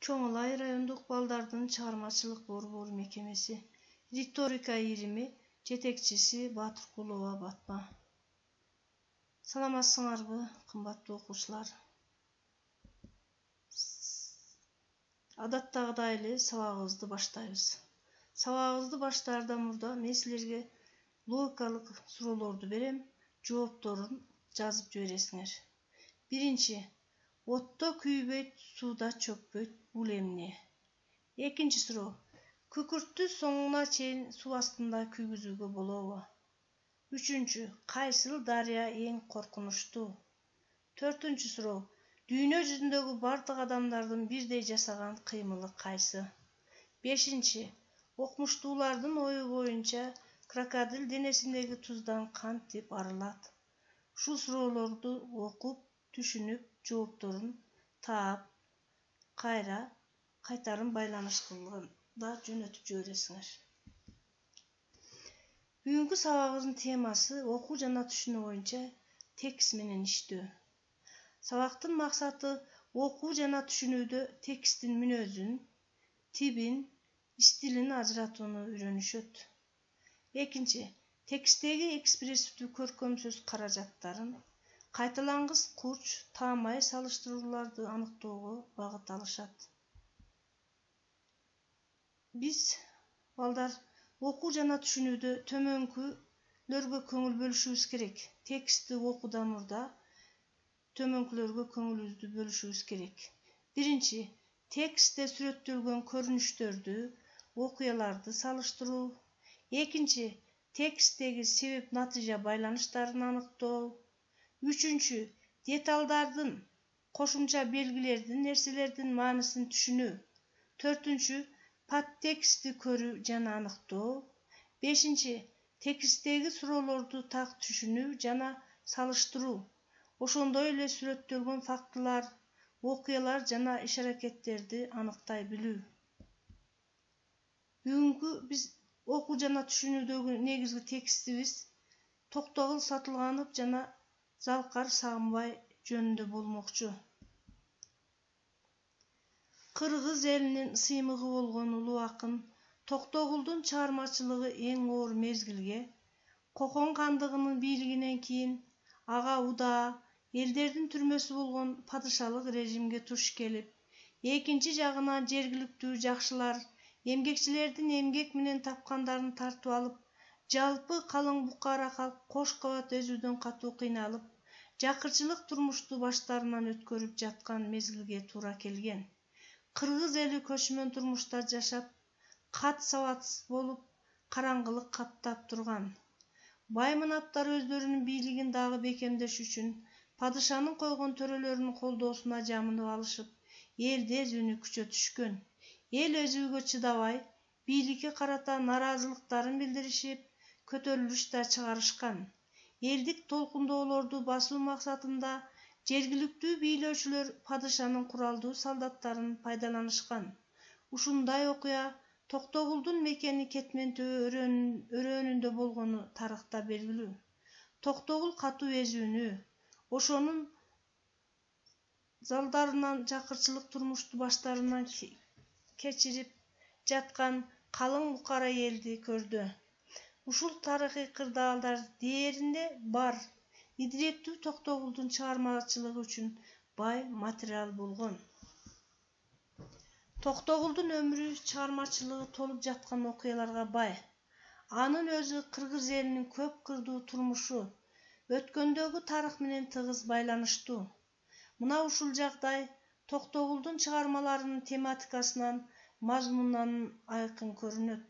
Чоңулай райондук балдардын чыгармачылык борбору мекемеси, риторика ирими жетекчиси Батыркулова Батма. Саламатсыңарбы, кымбаттуу окуучулар? Адаттагыдай эле сабагыбызды баштайбыз. Сабагыбызды баштаардан мурда мен силерге логикалык суроолорду берем, жоопторун жазып жибересиңер. Биринчи: отто күйбөйт, сууда чөкпөйт, бул эмне? Экинчи суроо: күкүрттү соңуна чейин суу астында күйгүзүүгө болобу? Үчүнчү: кайсыл дарыя эң коркунучтуу? Төртүнчү суроо: дүйнө жүзүндөгү бардык адамдардын бирдей жасаган кыймылы кайсы? Бешинчи: окумуштуулардын ою боюнча крокодил денесиндеги туздан кантип арылат? Ушул суроолорду окуп, түшүнүп, жоопторун таап, кайтарым байланыш кылганда жөнөтүп жибересиңер. Бүгүнкү сабагыбыздын темасы окуу жана түшүнүү боюнча текст менен иштөө. Сабактын максаты окуу жана түшүнүүдө тексттин мүнөзүн, тибин, стилин ажыратууну үйрөнүшөт. Экинчи: тексттеги экспрессивдүү көркөм сөз каражаттарын, кайталангыс курч, таамай салыштырууларды аныктоого багыт алышат. Биз балдар окуу жана түшүнүүдө төмөнкүлөргө көңүл бөлүшүбүз керек. Текстти окуудан мурда төмөнкүлөргө көңүлүбүздү бөлүшүбүз керек. Биринчи: текстте сүрөттөлгөн көрүнүштөрдү, окуяларды салыштыруу. Экинчи: тексттеги себеп натыйжа байланыштарын аныктоо. Үчүнчү: деталдардын, кошумча белгилердин, нерселердин маанисин түшүнүү. Төртүнчү: подтекстти көрүү жана аныктоо. Бешинчи: тексттеги суроолорду так түшүнүү жана салыштыруу. Ошондой эле сүрөттөлгөн фактылар, окуялар жана иш-аракеттерди аныктай билүү. Бүгүнкү биз окуу жана түшүнүүдөгү негизги текстибиз Токтогул Сатылганов жана Залкар Сагынбай жөнүндө болмокчу. Кыргыз элинин сыймыгы болгон улуу акын Токтогулдун чыгармачылыгы эң оор мезгилге, Кокон хандыгынын бийлигинен кийин ага удаа, элдердин түрмөсү болгон падышалык режимге туш келип, экинчи жагынан жергиликтүү жакшылар эмгекчилердин эмгек менен тапкандарын тартып алып, жалпы калың букара калк кош кабат өзүүдөн катуу кыйналып, жакырчылык турмушту баштарынан өткөрүп жаткан мезгилге туура келген. Кыргыз эли көчмөн турмушта жашап, кат сабатсыз болуп, караңгылык каптап турган. Баймынаптар өздөрүнүн бийлигин дагы бекемдеш үчүн падышанын койгон төрөлөрүнүн колдоосуна жамынып алышып, элди эзүүнү күчөтүшкөн. Эл өзүүгө чыдабай, бийликке карата нараазылыктарын билдиришип, көтөрүлүш да чыгарышкан. Элдик толкундоолорду басуу максатында жергиликтүү бийлөөчүлөр падышанын куралдуу солдаттарын пайдаланышкан. Ушундай окуя Токтогулдун мекени Кетмен Төбө өрөөнүндө болгону тарыхта белгилүү. Токтогул катуу эзүүнү, ошонун залдарынан жакырчылык турмушту баштарынан кечирип жаткан калың букара элди көрдү. Ушул тарыхый кырдаалдар дээринде бар, идиректүү Токтогулдун чыгармачылыгы үчүн бай материал болгон. Токтогулдун өмүрү, чыгармачылыгы толуп жаткан окуяларга бай. Анын өзү кыргыз элинин көп кырдуу турмушу, өткөндөгү тарых менен тыгыз байланыштуу. Мына ушул жагдай Токтогулдун чыгармаларынын тематикасынан, мазмунунан айкын көрүнөт.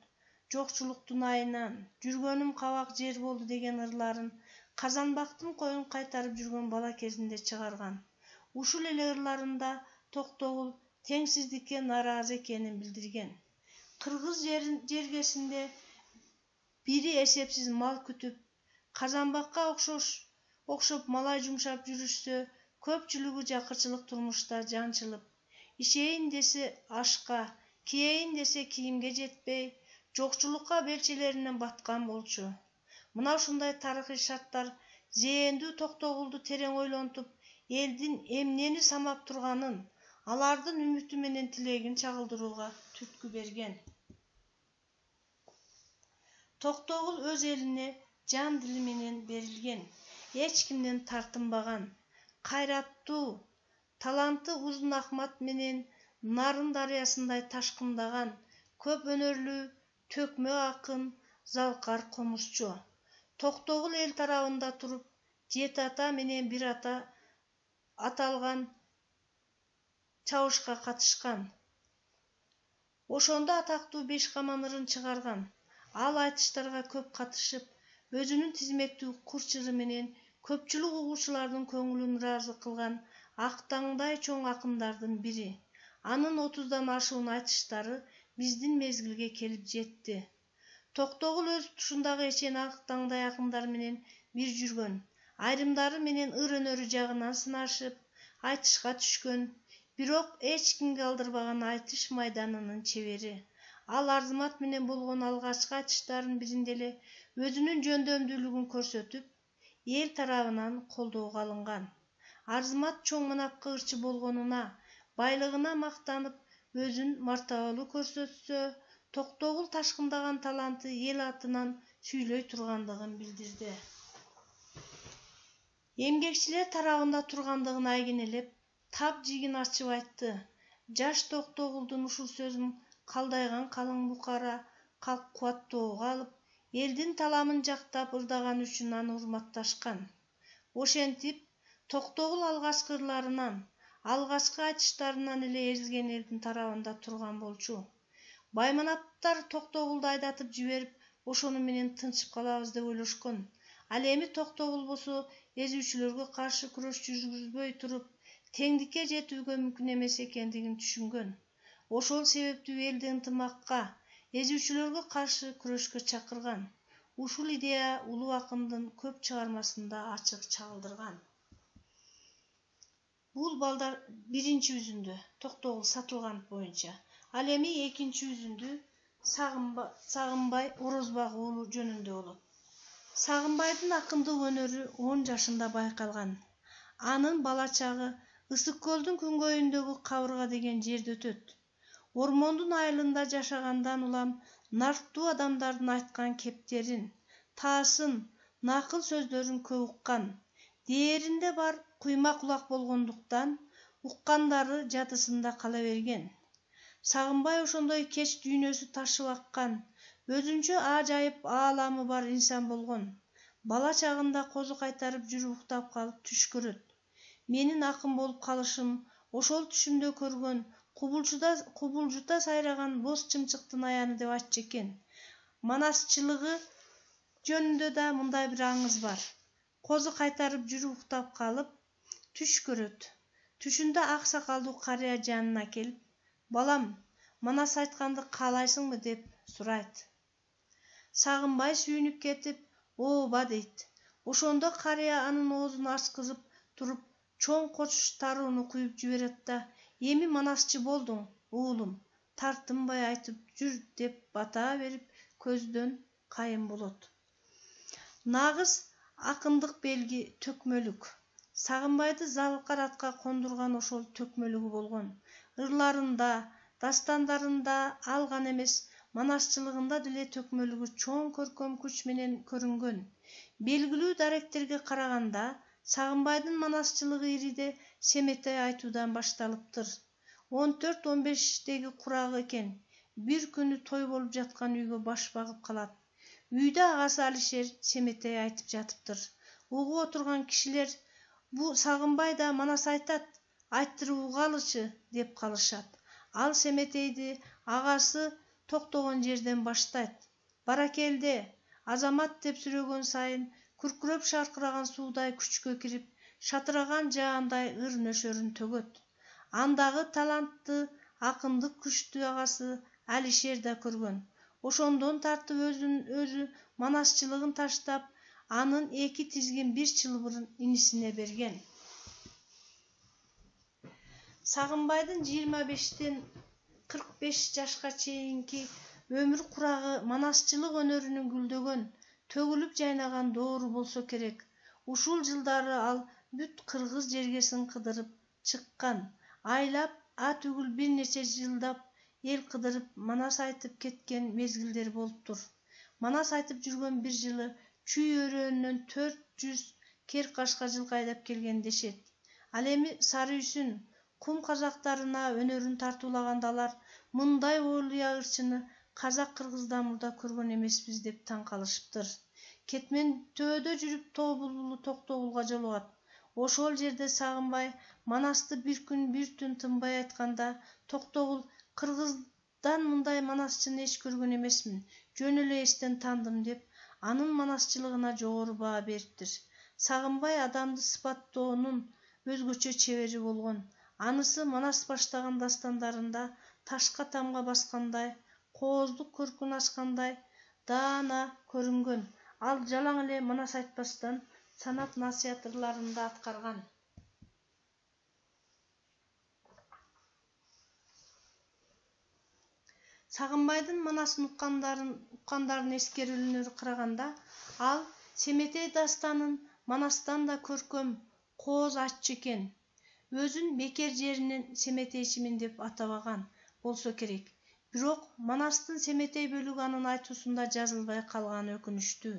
Жокчулуктун айынан, жүргөнүм кабак жер болду деген ырларын Казанбактын коюн кайтарып жүргөн бала кезинде чыгарган. Ушул эле ырларында Токтогул теңсиздикке нааразы экенин билдирген. Кыргыз жергесинде бири эсепсиз мал күтүп, Казанбакка окшоп малай жумшап жүрүшсө, көпчүлүгү жакырчылык турмушта жанчылып, ишейин десе ашка, кийейин десе кийимге жетпей, жокчулукка белчелеринен баткан болчу. Мына ушундай тарыхый шарттар зээндүү Токтогулду терең ойлонтуп, элдин эмнени самап турганын, алардын үмүтү менен тилегин чагылдырууга түрткү берген. Токтогул өз элине жан дили менен берилген, эч кимден тартынбаган, кайраттуу, таланты Узун Ахмат менен Нарын дарыясындай ташкындаган, көп өнөрлүү, төкмө акын, залкар комузчу. Токтогул эл тарабында туруп, жети ата менен бир ата аталган чабышка катышкан. Ошондо атактуу Бешкаман ырын чыгарган. Ал айтыштарга көп катышып, өзүнүн тизмектүү кур чыры менен көпчүлүк угуучулардын көңүлүн ыраазы кылган актаңдай чоң акындардын бири. Анын 30дан ашуун айтыштары биздин мезгилге келип жетти. Токтогул өз тушундагы эчен актаңдай акындар менен бир жүргөн. Айрымдары менен ыр өнөрү жагынан сынашып, айтышка түшкөн. Бирок эч кимге алдырбаган айтыш майданынын чебери. Ал Арзымат менен болгон алгачкы айтыштарынын биринде эле өзүнүн жөндөмдүүлүгүн көрсөтүп, эл тарабынан колдоого алынган. Арзымат чоң манапкы ырчы болгонуна, байлыгына мактанып, өзүн мартабалуу көрсөтсө, Токтогул ташкындаган таланты эл атынан сүйлөй тургандыгын билдирди. Эмгекчилер тарабында тургандыгын айгинелеп, тап жигин ачып айтты. Жаш Токтогулдун ушул сөзүн калдайган калың букара калк кубаттоого алып, элдин таламын жактап ырдаганы үчүн аны урматташкан. Ошентип, Токтогул алгачкы ырларынан, алгачкы айтыштарынан эле эрилген элдин тарабында турган болчу. Байманаптар Токтогулду айдатып жиберип, ошону менен тынчып калабыз деп ойлошкон. Ал эми Токтогул болсо эзүүчүлөргө каршы күрөш жүргүзбөй туруп, теңдикке жетүүгө мүмкүн эмес экендигин түшүнгөн. Ошол себептүү элди ынтымакка, эзүүчүлөргө каршы күрөшкө чакырган. Ушул идея улуу акындын көп чыгармасында ачык чагылдырган. Бул балдар биринчи үзүндү, Токтогул Сатылганов боюнча. Ал эми экинчи үзүндү Сагынбай Орозбак уулу жөнүндө болот. Сагынбайдын акындык өнөрү 10 жашында байкалган. Анын бала чагы Ысык көлдүн күнгөйүндөгү Кабырга деген жерде өтөт. Ормондун айылында жашагандан улам нарктуу адамдардын айткан кептерин, таасын, накыл сөздөрүн көп уккан. Дээринде бар куйма кулак болгондуктан уккандары жадысында кала берген. Сагынбай ошондой кеч дүйнөсү ташып аккан, өзүнчө ажайып ааламы бар инсан болгон. Бала чагында козу кайтарып жүрүп уктап калып түш көрөт. Менин акын болуп калышым ошол түшүмдө көргөн кубулжута сайраган боз чымчыктын аяны деп айтчу экен. Манасчылыгы жөнүндө да мындай бир аңыз бар. Козу кайтарып жүрүп уктап калып түш көрөт. Түшүндө ак сакалдуу карыя жанына келип, «Балам, манас айтканды каалайсыңбы?» деп сурайт. Сагынбай сүйүнүп кетип, «Ооба» дейт. Ошондо карыя анын оозун ачкызып туруп, чоң коч тарууну куюп жиберет да, «Эми манасчы болдуң, уулум, тартынбай айтып жүр» деп бата берип, көздөн кайын болот. Нагыз акындык белги төкмөлүк. Сагынбайды залкар атка кондурган ошол төкмөлүгү болгон. Ырларында, дастандарында ал гана эмес, манасчылыгында деле төкмөлүгү чоң көркөм күч менен көрүнгөн. Белгилүү даректерге караганда, Сагынбайдын манасчылыгы ириде семетей айтуудан башталыптыр. 14-15-теги курагы экен. Бир күнү той болуп жаткан үйгө баш багып калат. Үйдө агасы Алишер семетей айтып жатыптыр. Угуп отурган кишилер, «Бу Сагынбай да манас айтат, айттырып угалычы» деп калышат. Ал семетейди агасы токтогон жерден баштайт. «Баракелде, Азамат» деп сүрөгөн сайын күркүрөп шаркыраган суудай күчкө кирип, шатыраган жаандай ыр нөшөрүн төгөт. Андагы талантты, акындык күчтүү агасы Алишер да көргөн. Ошондон тартып өзү манасчылыгын таштап, анын 2 тизгин 1 чылбырын инисине берген. Сагынбайдын 25-тен 45 жашка чейинки өмүр курагы манасчылык өнөрүнүн гүлдөгөн, төгүлүп жайнаган доору болсо керек. Ушул жылдары ал бүт кыргыз жергесин кыдырып чыккан, айлап түгүл бир нече жылдап эл кыдырып манас айтып кеткен мезгилдер болуптур. Манас айтып жүргөн бир жылы Чүй өрөөнүнөн 400 кер кашка жылкы айдап келген дешет. Ал эми Сары Үйсүн кум казактарына өнөрүн тартуулаганда алар мындай оолуя ырчыны казак-кыргыздан мурда көргөн эмеспиз деп таң калышыптыр. Кетмен төөдө жүрүп тоо булбулу Токтогулга жолугат. Ошол жерде Сагынбай манасты бир күн бир түн тынбай айтканда Токтогул кыргыздан мындай манасчыны эч көргөн эмесмин, жөн эле эстен таандым деп анын манасчылыгына жогору баа бериптир. Сагынбай адамды сыпаттоонун өзгөчө чебери болгон. Анысы манас баштаган дастандарында ташка тамга баскандай, кооздук көркүн ачкандай даана көрүнгөн. Ал жалаң эле манас айтпастан санат насыят ырларын да аткарган. Сагынбайдын манасын уккандардын эскерүүлөрүнө караганда, ал Семетей дастанын манастан да көркөм, кооз аччы экен. Өзүн бекер жеринен семетейчимин деп атабаган болсо керек. Бирок манастын Семетей бөлүгү анын айтуусунда жазылбай калганы өкүнүчтүү.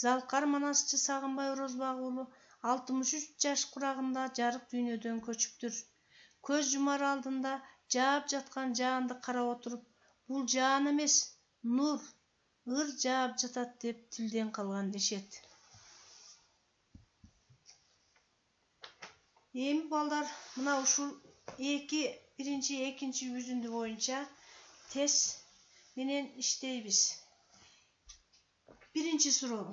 Залкар манасчы Сагынбай Орозбак уулу 63 жаш курагында жарык дүйнөдөн көчүптүр. Көз жумар алдында жаап жаткан жаанды карап отуруп, бул жаан эмес, нур, ыр жаап жатат деп тилден калган дешет. Эми балдар, мына ушул биринчи, экинчи үзүндү боюнча тест менен иштейбиз. Биринчи суроо.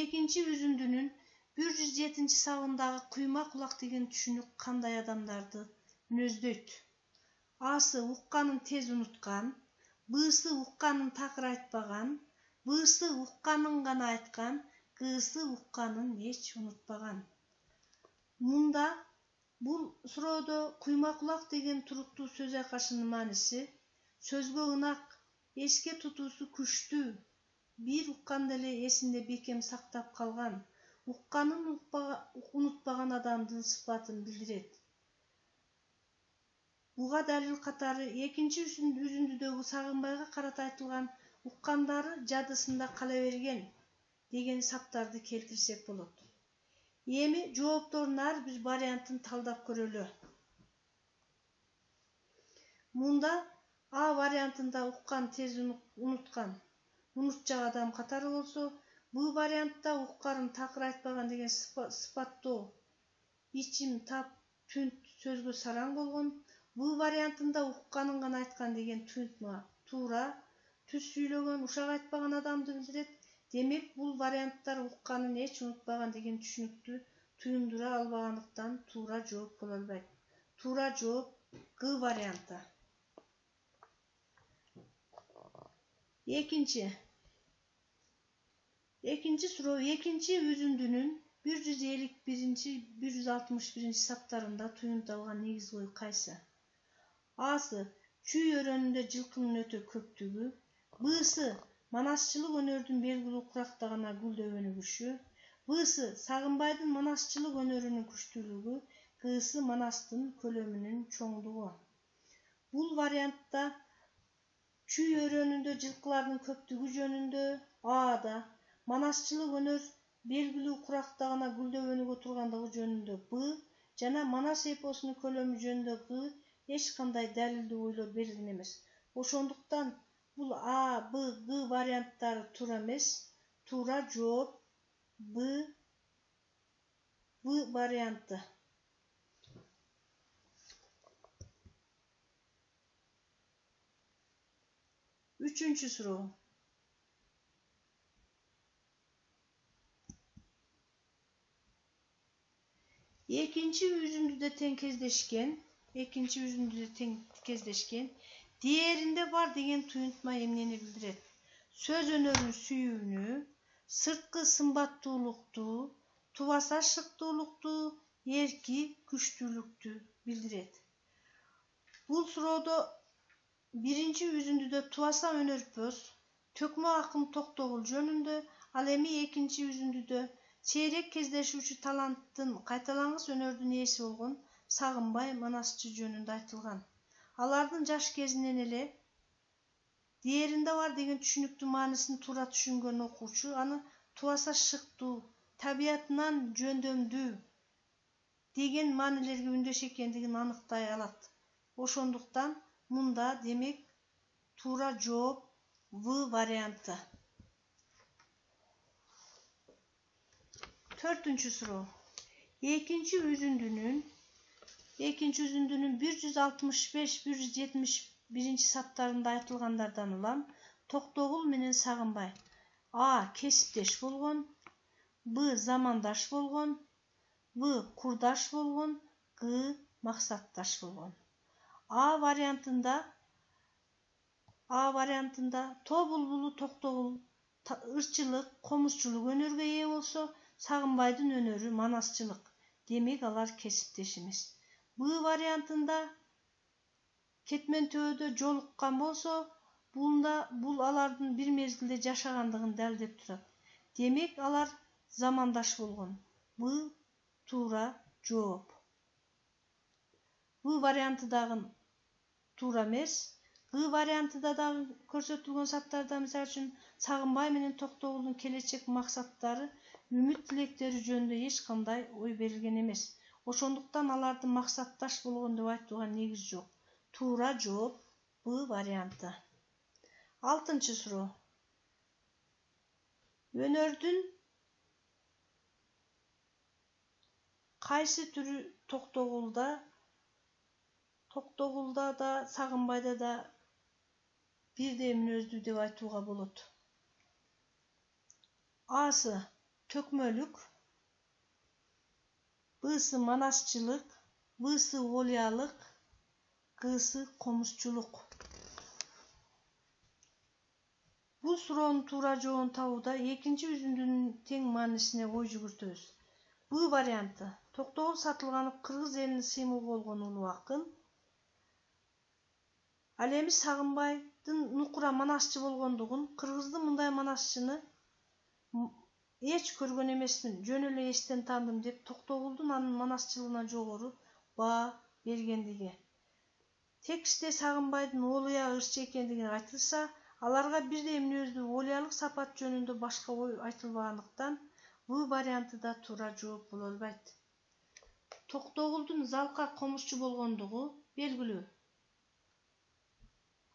Экинчи үзүндүнүн 107 сабындагы куйма кулак деген түшүнүк кандай адамдарды мүнөздөйт? Асы укканын тез унуткан, Б'сы укканын такыр айтпаган, В'сы укканын гана айткан, Г'сы укканын эч унутпаган. Мында бул суроодо куйма кулак деген туруктуу сөз айкашынын мааниси сөзгө ынак, эске тутуусу күчтүү, бир укканда эле эсинде бекем сактап калган, укканын унутпаган адамдын сыпатын билдирет. Буга далил катары экинчи үзүндүдөгү Сагынбайга карата айтылган уккандары жадысында кала берген деген саптарды келтирсек болот. Эми жооптордун ар бир вариантын талдап көрөлү. Мында А вариантында уккан тез унуткан, унутчак адам катары болсо, Б вариантта укканын такыр айтпаган деген сыпаттоо, ичим, тап, түнт сөзгө сараң болгон, В вариантында укканын гана айткан деген туйунтма, туура, түз сүйлөгөн, ушак айтпаган адамды билдирет. Демек, бул варианттар укканын эч унутпаган деген түшүнүктү туюндура албагандыктан туура жооп боло албайт. Туура жооп Г варианты. Экинчи суроо. Экинчи үзүндүнүн 151-161 саптарында туюнталган негизги ой кайсы? Асы Чүй өрөөнүндө жылкынын өтө көптүгү, Б'сы манасчылык өнөрдүн белгилүү курактыгына гүлдөп өнүгүшү, В'сы Сагынбайдын манасчылык өнөрүнүн күчтүүлүгү, Г'сы манастын көлөмүнүн чоңдугу. Бул вариантта Чүй өрөөнүндө жылкылардын көптүгү жөнүндө A'да, манасчылык өнөр белгилүү курактыгына гүлдөп өнүгө тургандыгы жөнүндө Б жана манас эпосунун көлөмү жөнүндө Г эч кандай далилдүү ойлор берилген эмес. Ошондуктан бул А, Б, Г варианттары туура эмес. Туура жооп В варианты. Үчүнчү суроо. Экинчи үзүндүдө тең кездешкен, диğerinde бар деген туюнтма эмнени билдирет? Сөз өнөрүнүн сүйүүнү, сырткы сымбаттуулукту, тубаса шыктуулукту, эрки күчтүүлүктү билдирет. Бул суроодо биринчи үзүндүдө тубаса өнөрпөз, төкмө акын Токтогул жөнүндө, ал эми экинчи үзүндүдө сейрек кездешүүчү таланттын, кайталангыс өнөрдүн ээси болгон Сагынбай Манасчы жөнүндө айтылган. Алардын жаш кезинен эле диğerinde бар деген түшүнүктүү маанисин туура түшүнгөн окуучу аны тубаса шыктуу, табиятынан жөндөмдүү деген маанилерге үндөш экендигин аныктай алат. Ошондуктан мында демек туура жооп В варианты. 4-cü суроо. Экинчи үзүндүнүн 165-171 саптарында айтылгандардан улам Токтогул менен Сагынбай А. Кесиптеш болгон, Б. Замандаш болгон, В. Курдаш болгон, Г. Максатташ болгон. А вариантында тоо булбулу Токтогул ырчылык, комузчулук өнөргө ээ болсо, Сагынбайдын өнөрү манасчылык. Демек алар кесиптеш эмес. Б вариантында кетмен-төбөдө жолуккан болсо, бул алардын бир мезгилде жашагандыгын далилдеп турат. Демек алар замандаш болгон. Б туура жооп. Б варианты дагы туура эмес. Г вариантында дагы көрсөтүлгөн саптарда мисалы үчүн Сагынбай менен Токтогулдун келечек максаттары, үмүт тилектери жөнүндө эч кандай ой берилген эмес. Ошондуктан аларды максатташ болгон деп айтууга негиз жок. Туура жооп Б варианты. 6-cı суроо. Өнөрдүн кайсы түрү Токтогулда да, Сагынбайда да бирдей мүнөздүү деп айтууга болот. Асы төкмөлүк, Б'сы манасчылык, В'сы олиялык, Г'сы комузчулук. Бул суроонун туура жообун табууда экинчи үзүндүнүн тең маанисине ой жүгүртөбүз. Б варианты. Токтогул Сатылганов кыргыз элинин сыймыгы болгон улуу акын. Ал эми Сагынбайдын нукура манасчы болгондугун, кыргыздын мындай манасчыны эч көргөн эмесмин, жөн эле эстен таандым деп Токтогулдун анын манасчылыгына жогору баа бергендиги. Текстте Сагынбайдын олуя ырчы экендиги айтылса, аларга бирдей мүнөздүү олиялык сапат жөнүндө башка ой айтылбагандыктан В варианты да туура жооп боло албайт. Токтогулдун залка комузчу болгондугу белгилүү.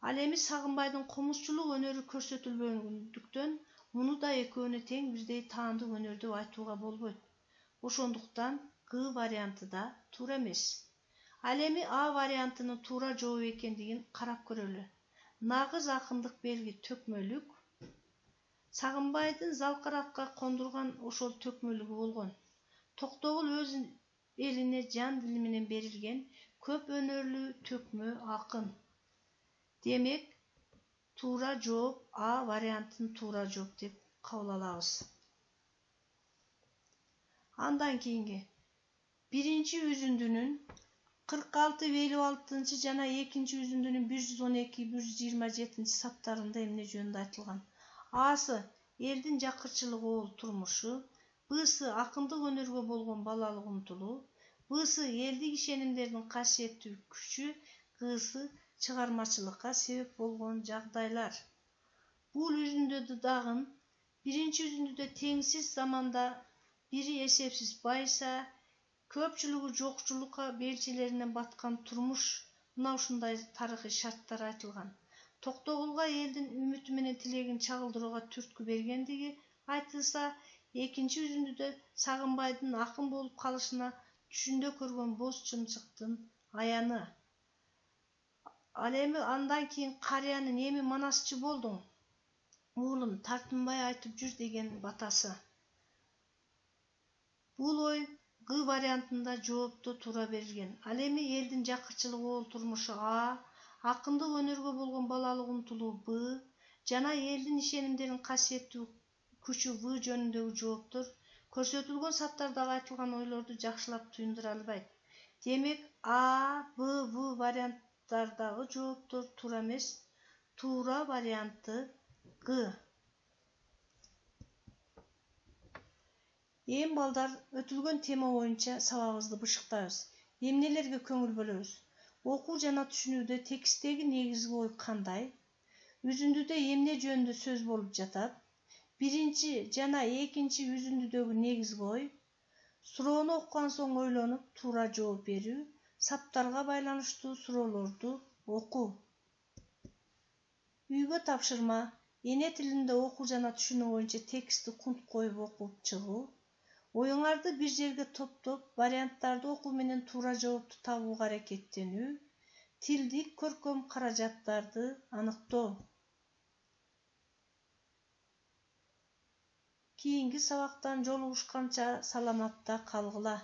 Ал эми Сагынбайдын комузчулук өнөрү көрсөтүлбөгөндүктөн муну да экөөнө тең бирдей таандык өнөр деп айтууга болбойт. Ошондуктан Г варианты да туура эмес. Ал эми А вариантынын туура жооп экендигин карап көрөлү. Нагыз акындык белги төкмөлүк. Сагынбайдын залкаратка кондурган ошол төкмөлүгү болгон. Токтогул өз элине жан дили менен берилген көп өнөрлүү төкмө акын. Демек, туура жооп А вариантын туура жооп деп кабыл алабыз. Андан кийинки биринчи үзүндүнүн 46-56 жана экинчи үзүндүнүн 112-127 саптарында эмне жөнүндө айтылган. Асы элдин жакырчылык оол турмушу, Б'сы акындык өнөргө болгон балалык умтулуу, В'сы элдик ишенимдердин касиеттүү күчү, Г'сы чыгармачылыкка себеп болгон жагдайлар. Бул үзүндө дагы биринчи үзүндүдө теңсиз заманда бири эсепсиз байса, көпчүлүгү жокчулукка белчилеринен баткан турмуш, мына ушундай тарыхый шарттар айтылган. Токтогулга элдин үмүтү менен тилегин чагылдырууга түрткү бергендиги айтылса, экинчи үзүндүдө Сагынбайдын акын болуп калышына түшүндө көргөн боз чымчыктын аяны. Ал эми андан кийин карыянын эми манасчы болдуң, уулум тартынбай айтып жүр деген батасы. Бул ой Г вариантында жоопто туура берилген. Ал эми элдин жакырчылык оол турмушу А, акындык өнөргө болгон балалык умтулуу Б жана элдин ишенимдеринин касиеттүү күчү В жөнүндөгү жооптор көрсөтүлгөн саптардагы айтылган ойлорду жакшылап туюндура албайт. Демек А, Б, В варианттардагы жооптор туура эмес. Туура варианты Г. Эми балдар, өтүлгөн тема боюнча сабагыбызды бышыктайбыз. Эмнелерге көңүл бөлөбүз? Окуу жана түшүнүүдө тексттеги негизги ой кандай? Үзүндүдө эмне жөнүндө сөз болуп жатат? Биринчи жана экинчи үзүндүдөгү негизги ой. Суроону окуган соң ойлонуп, туура жооп берүү. Саптарга байланыштуу суроолорду окуу. Үйгө тапшырма. Эне тилинде окуу жана түшүнүү боюнча текстти кунт коюп окуп чыгуу. Оюңарды бир жерге топтоп, варианттарды окуу менен туура жоопту табууга аракеттенүү. Тилдик көркөм каражаттарды аныктоо. Кийинки сабактан жолугушканча саламатта калгыла.